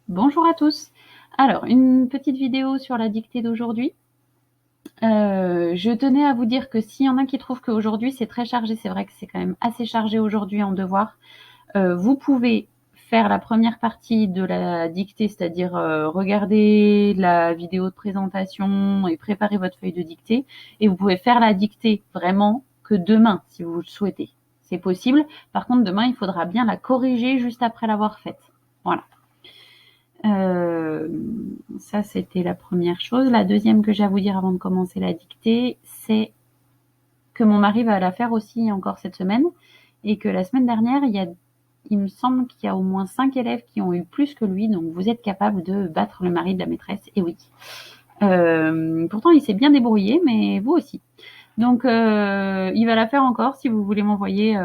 Bonjour à tous. Alors, une petite vidéo sur la dictée d'aujourd'hui. Je tenais à vous dire que s'il y en a qui trouvent qu'aujourd'hui c'est très chargé, c'est vrai que c'est quand même assez chargé aujourd'hui en devoirs, vous pouvez faire la première partie de la dictée, c'est-à-dire regarder la vidéo de présentation et préparer votre feuille de dictée. Et vous pouvez faire la dictée vraiment que demain, si vous le souhaitez. C'est possible. Par contre, demain, il faudra bien la corriger juste après l'avoir faite. Voilà. Ça, c'était la première chose. La deuxième que j'ai à vous dire avant de commencer la dictée, c'est que mon mari va la faire aussi encore cette semaine et que la semaine dernière, il me semble qu'il y a au moins 5 élèves qui ont eu plus que lui, donc vous êtes capable de battre le mari de la maîtresse, et oui. Pourtant, il s'est bien débrouillé, mais vous aussi. Donc, il va la faire encore. Si vous voulez m'envoyer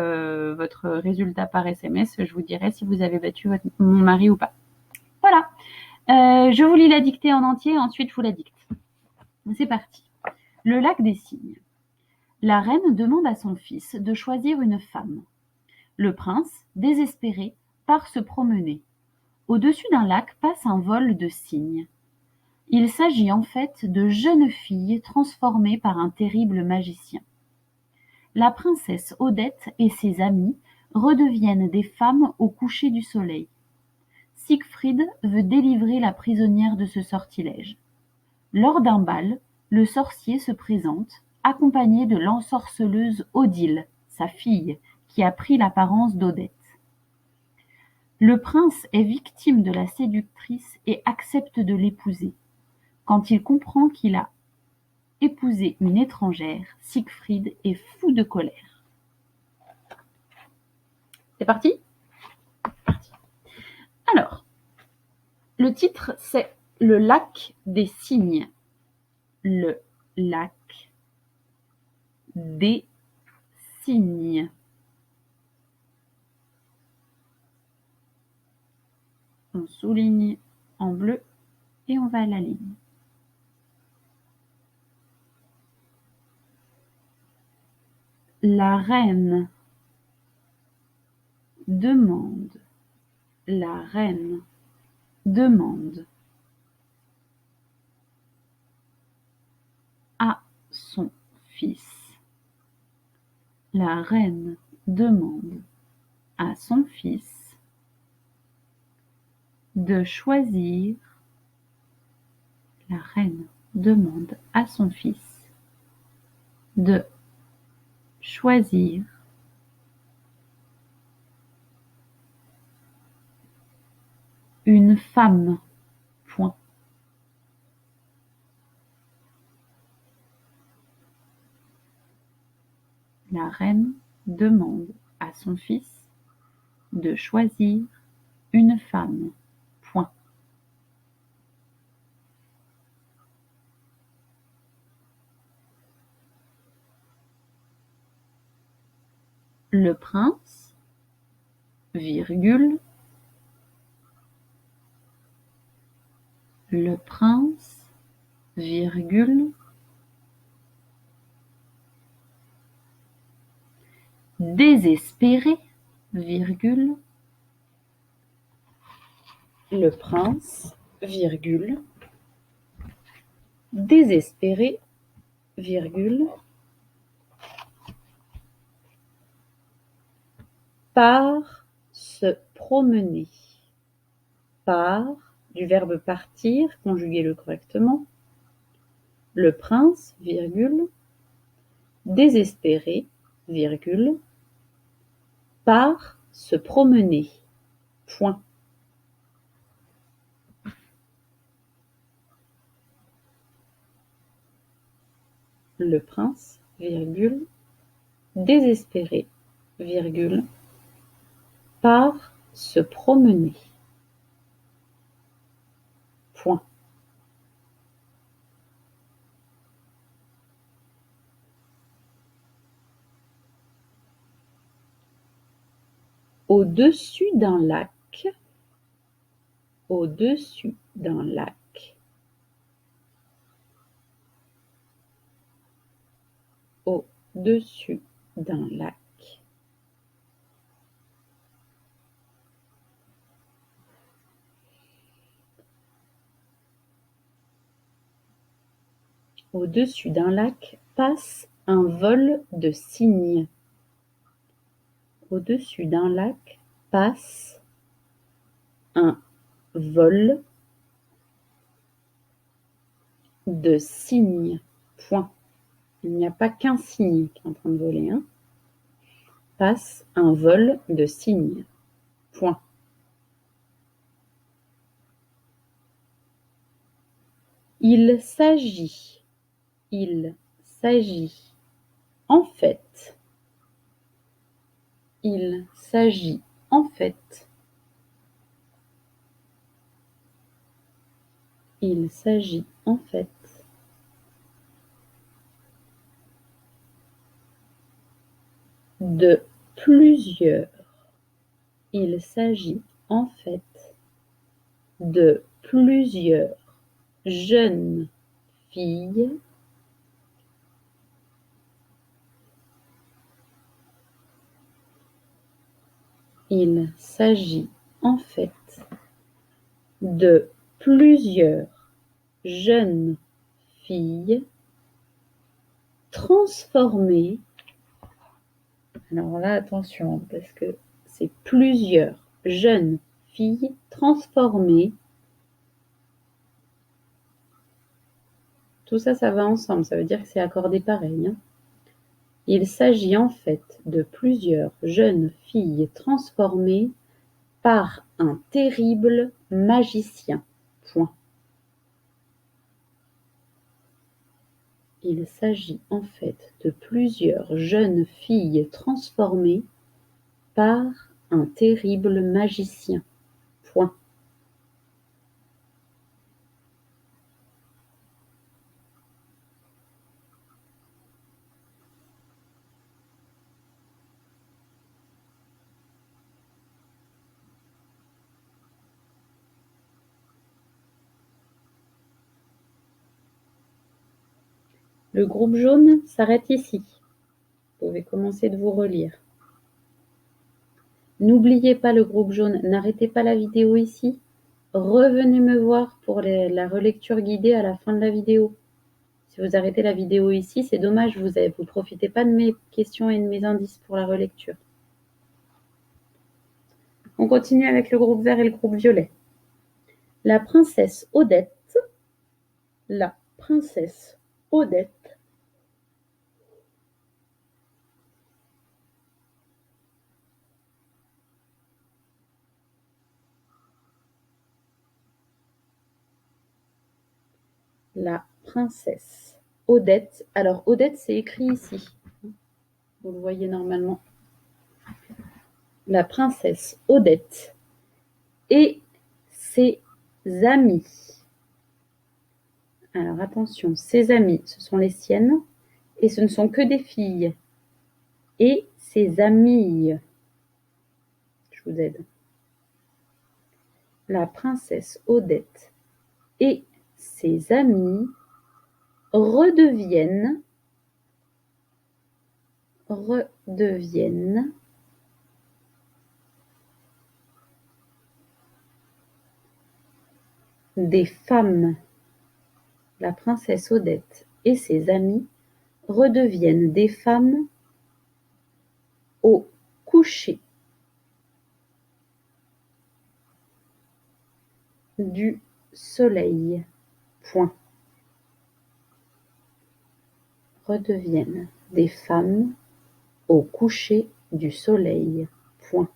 votre résultat par SMS, je vous dirai si vous avez battu mon mari ou pas. Voilà. Je vous lis la dictée en entier, ensuite je vous la dicte. C'est parti. Le lac des cygnes. La reine demande à son fils de choisir une femme. Le prince, désespéré, part se promener. Au-dessus d'un lac passe un vol de cygnes. Il s'agit en fait de jeunes filles transformées par un terrible magicien. La princesse Odette et ses amis redeviennent des femmes au coucher du soleil. Siegfried veut délivrer la prisonnière de ce sortilège. Lors d'un bal, le sorcier se présente, accompagné de l'ensorceleuse Odile, sa fille, qui a pris l'apparence d'Odette. Le prince est victime de la séductrice et accepte de l'épouser. Quand il comprend qu'il a épousé une étrangère, Siegfried est fou de colère. C'est parti? Alors, le titre, c'est Le lac des cygnes. Le lac des cygnes. On souligne en bleu et on va à la ligne. La reine demande, la reine demande à son fils. La reine demande à son fils de choisir. La reine demande à son fils de choisir une femme. Point. La reine demande à son fils de choisir une femme. Point. Le prince, virgule, le prince, virgule, désespéré, virgule, le prince, virgule, désespéré, virgule, part se promener. Part, du verbe partir, conjuguez-le correctement. Le prince, virgule, désespéré, virgule, part se promener. Point. Le prince, virgule, désespéré, virgule, part se promener. Point. Au-dessus d'un lac, au-dessus d'un lac, au-dessus d'un lac. Au-dessus d'un lac passe un vol de cygnes. Au-dessus d'un lac passe un vol de cygnes. Point. Il n'y a pas qu'un cygne qui est en train de voler. Hein. Passe un vol de cygnes. Point. Il s'agit en fait, il s'agit en fait, il s'agit en fait de plusieurs, il s'agit en fait de plusieurs jeunes filles il s'agit en fait de plusieurs jeunes filles transformées. Alors là, attention, parce que c'est plusieurs jeunes filles transformées. Tout ça, ça va ensemble, ça veut dire que c'est accordé pareil. Hein. Il s'agit en fait de plusieurs jeunes filles transformées par un terrible magicien. Point. Il s'agit en fait de plusieurs jeunes filles transformées par un terrible magicien. Point. Le groupe jaune s'arrête ici. Vous pouvez commencer de vous relire. N'oubliez pas le groupe jaune, n'arrêtez pas la vidéo ici. Revenez me voir pour la relecture guidée à la fin de la vidéo. Si vous arrêtez la vidéo ici, c'est dommage, vous ne profitez pas de mes questions et de mes indices pour la relecture. On continue avec le groupe vert et le groupe violet. La princesse Odette, la princesse Odette, la princesse Odette. Alors, Odette, c'est écrit ici. Vous le voyez normalement. La princesse Odette et ses amis. Alors, attention, ses amis, ce sont les siennes et ce ne sont que des filles. Et ses amies. Je vous aide. La princesse Odette et ses amis redeviennent des femmes. La princesse Odette et ses amis redeviennent des femmes au coucher du soleil. Point. Redeviennent des femmes au coucher du soleil. Point.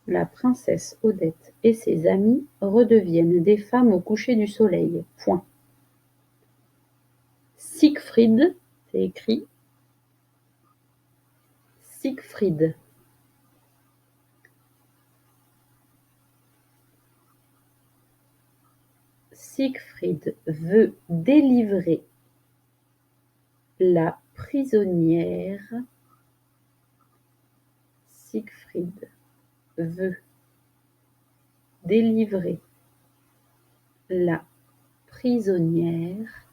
La princesse Odette et ses amis redeviennent des femmes au coucher du soleil. Point. Siegfried, c'est écrit Siegfried. Siegfried veut délivrer la prisonnière. Siegfried veut délivrer la prisonnière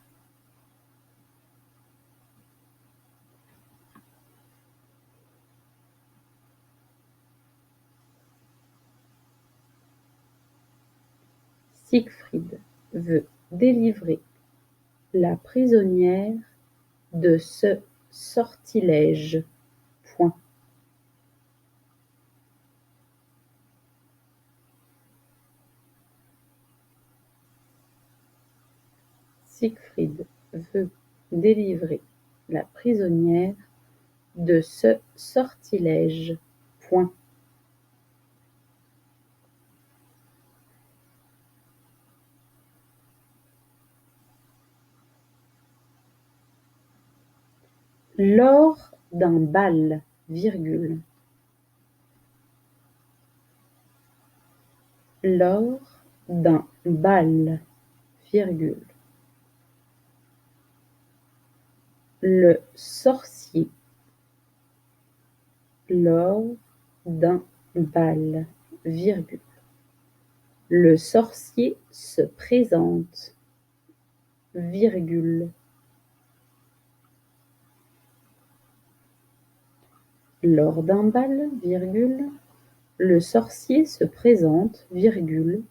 Siegfried veut délivrer la prisonnière de ce sortilège. Point. Siegfried veut délivrer la prisonnière de ce sortilège. Point. Lors d'un bal, virgule. Lors d'un bal, virgule. Le sorcier. Lors d'un bal, virgule. Le sorcier se présente, virgule. Lors d'un bal, virgule, le sorcier se présente, virgule,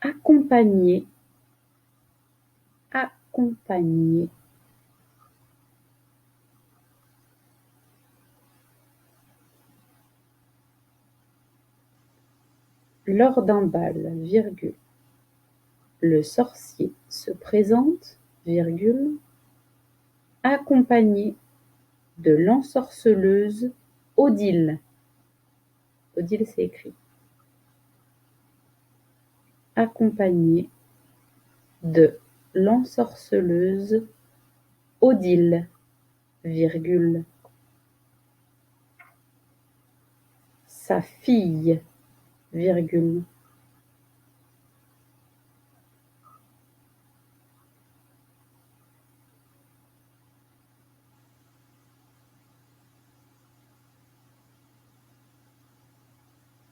accompagné, accompagné. Lors d'un bal, virgule, le sorcier se présente, virgule, accompagné de l'ensorceleuse Odile. Odile, c'est écrit. Accompagné de l'ensorceleuse Odile, virgule, sa fille, virgule.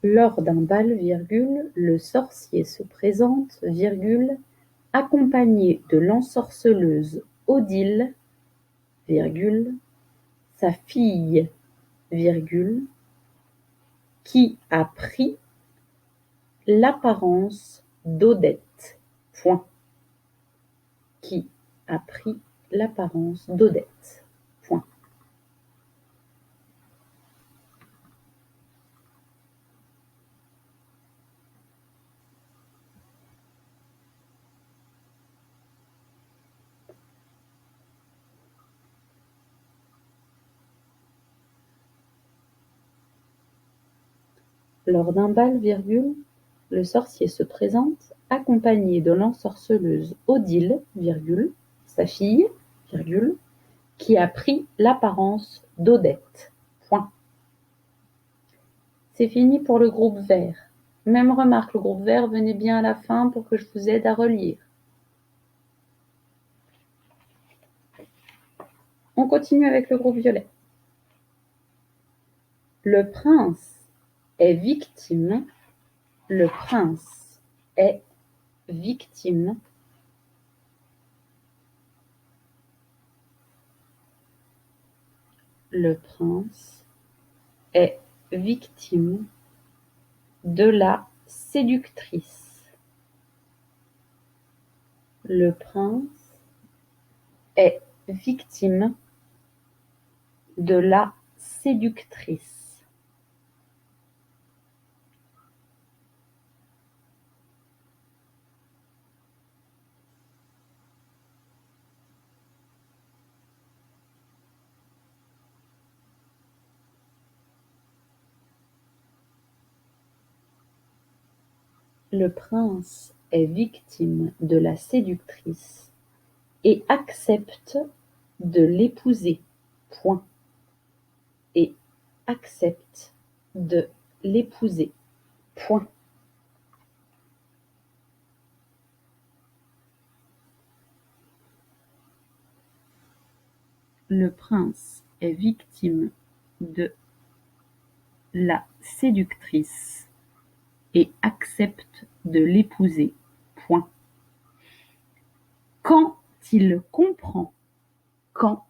Lors d'un bal, virgule, le sorcier se présente, virgule, accompagné de l'ensorceleuse Odile, virgule, sa fille, virgule, qui a pris l'apparence d'Odette. Point. Qui a pris l'apparence d'Odette. Point. Lors d'un bal, virgule, le sorcier se présente accompagné de l'ensorceleuse Odile, virgule, sa fille, virgule, qui a pris l'apparence d'Odette. Point. C'est fini pour le groupe vert. Même remarque, le groupe vert, venez bien à la fin pour que je vous aide à relire. On continue avec le groupe violet. Le prince est victime. Le prince est victime. Le prince est victime de la séductrice. Le prince est victime de la séductrice. Le prince est victime de la séductrice et accepte de l'épouser. Point. Et accepte de l'épouser. Point. Le prince est victime de la séductrice et accepte de l'épouser. Point. Quand il comprend. Quand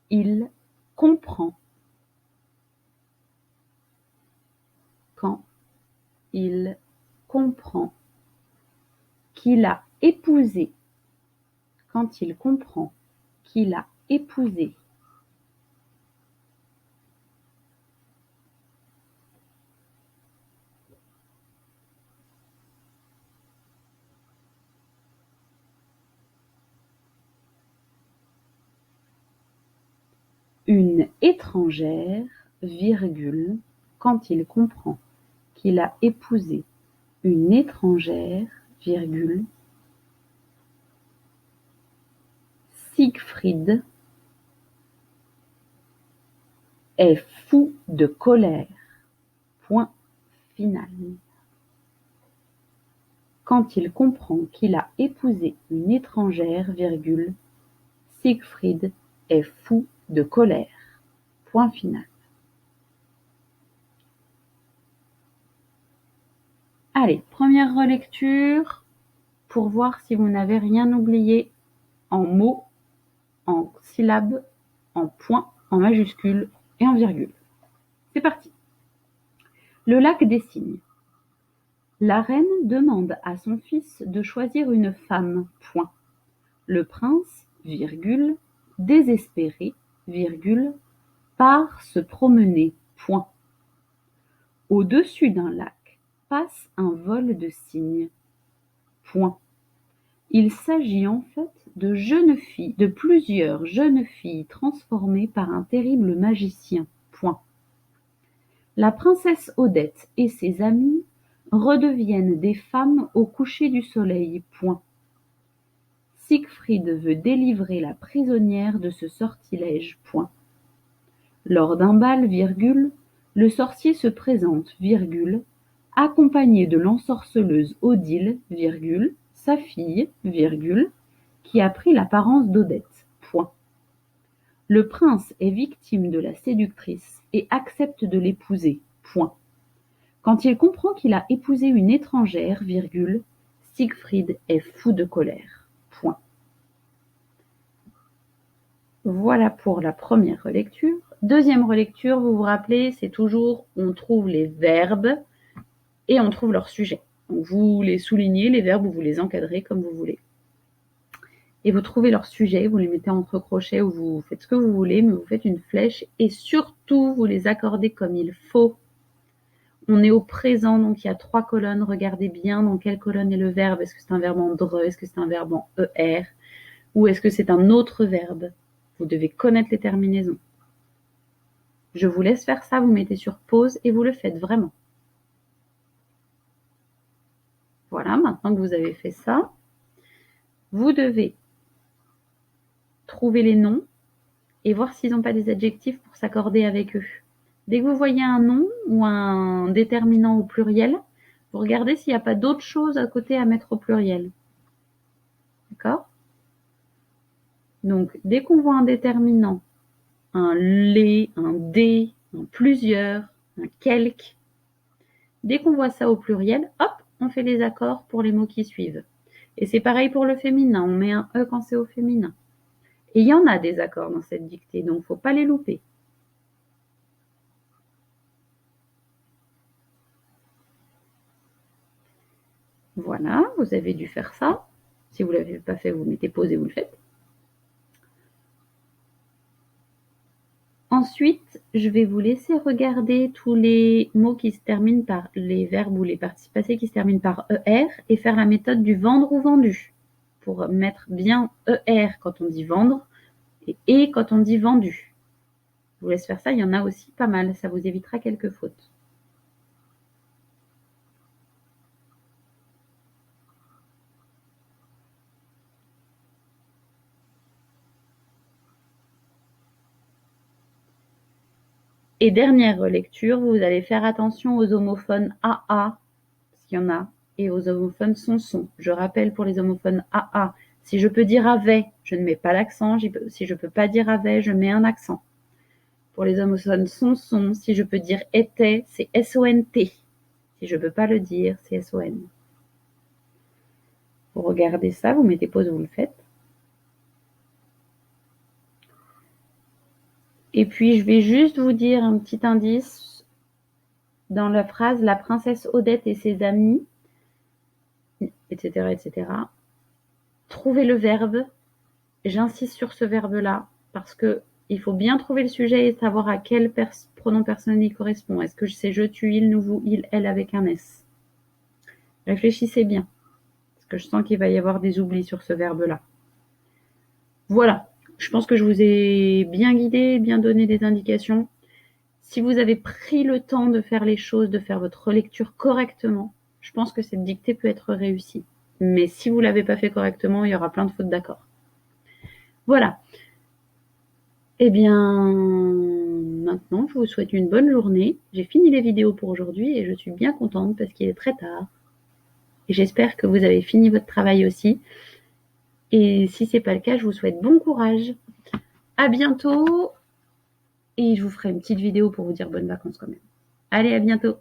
il comprend. Quand il comprend qu'il a épousé, quand il comprend qu'il a épousé une étrangère, virgule, quand il comprend qu'il a épousé une étrangère, virgule, Siegfried est fou de colère. Point final. Quand il comprend qu'il a épousé une étrangère, virgule, Siegfried est fou de colère. Point final. Allez, première relecture pour voir si vous n'avez rien oublié en mots, en syllabes, en points, en majuscules et en virgules. C'est parti. Le lac des cygnes. La reine demande à son fils de choisir une femme. Point. Le prince, virgule, désespéré, virgule, part se promener. Point. Au-dessus d'un lac passe un vol de cygnes. Point. Il s'agit en fait de plusieurs jeunes filles transformées par un terrible magicien. Point. La princesse Odette et ses amies redeviennent des femmes au coucher du soleil. Point. Siegfried veut délivrer la prisonnière de ce sortilège. Point. Lors d'un bal, virgule, le sorcier se présente, virgule, accompagné de l'ensorceleuse Odile, virgule, sa fille, virgule, qui a pris l'apparence d'Odette. Point. Le prince est victime de la séductrice et accepte de l'épouser. Point. Quand il comprend qu'il a épousé une étrangère, virgule, Siegfried est fou de colère. Point. Voilà pour la première relecture. Deuxième relecture, vous vous rappelez, c'est toujours on trouve les verbes et on trouve leur sujet. Donc vous les soulignez, les verbes, ou vous les encadrez comme vous voulez. Et vous trouvez leur sujet, vous les mettez entre crochets ou vous faites ce que vous voulez, mais vous faites une flèche et surtout vous les accordez comme il faut. On est au présent, donc il y a 3 colonnes. Regardez bien dans quelle colonne est le verbe. Est-ce que c'est un verbe en DRE? Est-ce que c'est un verbe en ER? Ou est-ce que c'est un autre verbe? Vous devez connaître les terminaisons. Je vous laisse faire ça, vous mettez sur pause et vous le faites vraiment. Voilà, maintenant que vous avez fait ça, vous devez trouver les noms et voir s'ils n'ont pas des adjectifs pour s'accorder avec eux. Dès que vous voyez un nom ou un déterminant au pluriel, vous regardez s'il n'y a pas d'autre chose à côté à mettre au pluriel. D'accord? Donc, dès qu'on voit un déterminant, un les, un des, un plusieurs, un quelque, dès qu'on voit ça au pluriel, hop, on fait les accords pour les mots qui suivent. Et c'est pareil pour le féminin, on met un E quand c'est au féminin. Et il y en a des accords dans cette dictée, donc il ne faut pas les louper. Voilà, vous avez dû faire ça. Si vous ne l'avez pas fait, vous mettez pause et vous le faites. Ensuite, je vais vous laisser regarder tous les mots qui se terminent par les verbes ou les participes passés qui se terminent par ER et faire la méthode du vendre ou vendu pour mettre bien ER quand on dit vendre et quand on dit vendu. Je vous laisse faire ça, il y en a aussi pas mal, ça vous évitera quelques fautes. Et dernière relecture, vous allez faire attention aux homophones AA, s'il y en a, et aux homophones son. Je rappelle pour les homophones AA, si je peux dire avait, je ne mets pas l'accent. Si je peux pas dire avait, je mets un accent. Pour les homophones son, si je peux dire était, c'est SONT. Si je peux pas le dire, c'est SON. Vous regardez ça, vous mettez pause, vous le faites. Et puis, je vais juste vous dire un petit indice. dans la phrase « La princesse Odette et ses amis », etc., etc. Trouvez le verbe. J'insiste sur ce verbe-là parce que il faut bien trouver le sujet et savoir à quel pronom personnel il correspond. Est-ce que c'est je, tu, il, nous, vous, il, elle avec un S? Réfléchissez bien, parce que je sens qu'il va y avoir des oublis sur ce verbe-là. Voilà, je pense que je vous ai bien guidé, bien donné des indications. Si vous avez pris le temps de faire les choses, de faire votre relecture correctement, je pense que cette dictée peut être réussie. Mais si vous ne l'avez pas fait correctement, il y aura plein de fautes d'accord. Voilà. Eh bien, maintenant, je vous souhaite une bonne journée. J'ai fini les vidéos pour aujourd'hui et je suis bien contente parce qu'il est très tard. Et j'espère que vous avez fini votre travail aussi. Et si ce n'est pas le cas, je vous souhaite bon courage. À bientôt. Et je vous ferai une petite vidéo pour vous dire bonnes vacances quand même. Allez, à bientôt.